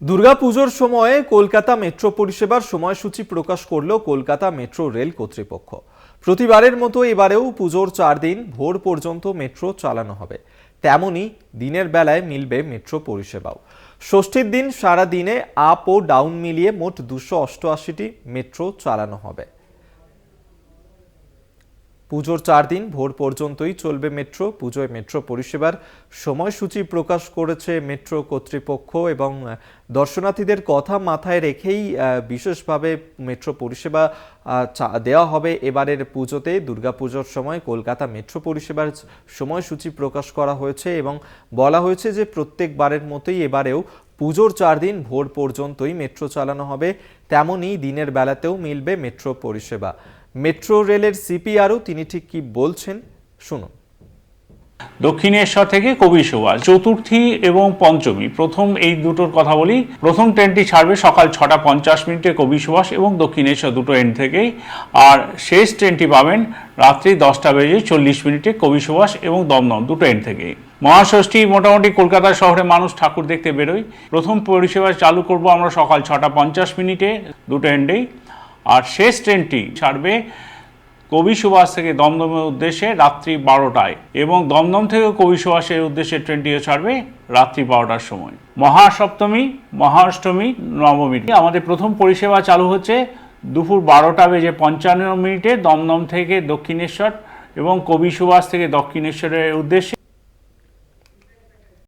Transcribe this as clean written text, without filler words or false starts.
দুর্গাপুজোর সময়ে কলকাতা মেট্রো পরিষেবার সময়সূচি প্রকাশ করল কলকাতা মেট্রো রেল কর্তৃপক্ষ। প্রতিবারের মতো এবারেও পুজোর 4 দিন ভোর পর্যন্ত মেট্রো চালানো হবে। তেমনি দিনের বেলায় মিলবে মেট্রো পরিষেবাও। ষষ্ঠীর দিন সারা দিনে আপ ও ডাউন মিলিয়ে মোট 288টি মেট্রো চালানো হবে। পুজোর 4 দিন ভোর পর্যন্তই চলবে মেট্রো। পুজোয় মেট্রো পরিষেবার সময়সূচি প্রকাশ করেছে মেট্রো কর্তৃপক্ষ এবং দর্শনার্থীদের কথা মাথায় রেখেই বিশেষভাবে মেট্রো পরিষেবা দেওয়া হবে। এবারের পুজোতে দুর্গাপুজোর সময় কলকাতা মেট্রো পরিষেবার সময়সূচি প্রকাশ করা হয়েছে এবং বলা হয়েছে যে প্রত্যেকবারের মতোই এবারেও পুজোর 4 দিন ভোর পর্যন্তই মেট্রো চালানো হবে। তেমনি দিনের বেলাতেও মিলবে মেট্রো পরিষেবা। মেট্রো রেলের সিপিআরও তিনি ঠিক কি বলছেন শুনুন। দক্ষিণেশ্বর থেকে কবি সুভাষ, চতুর্থী এবং পঞ্চমী, প্রথম এই দুটোর কথা বলি। প্রথম ট্রেনটি ছাড়বে সকাল 6:50 কবি সুভাষ এবং দক্ষিণেশ্বর দুটো এন্ড থেকেই, আর শেষ ট্রেনটি পাবেন রাত্রি 10:40 কবি সুভাষ এবং দমদম দুটো এন্ড থেকেই। মহাষষ্ঠী মোটামুটি কলকাতা শহরে মানুষ ঠাকুর দেখতে বেরোয়। প্রথম পরিষেবা চালু করব আমরা সকাল 6:50 দুটো এন্ডেই, আর শেষ ট্রেনটি ছাড়বে কবি সুভাষ থেকে দমদমের উদ্দেশ্যে রাত্রি 12টায় এবং দমদম থেকে কবি সুভাষের উদ্দেশ্যে ট্রেনটিও ছাড়বে রাত্রি 12টার সময়। মহাসপ্তমী, মহাষ্টমী, নবমী আমাদের প্রথম পরিষেবা চালু হচ্ছে দুপুর 12:55 দমদম থেকে দক্ষিণেশ্বর এবং কবি সুভাষ থেকে দক্ষিণেশ্বরের উদ্দেশ্যে।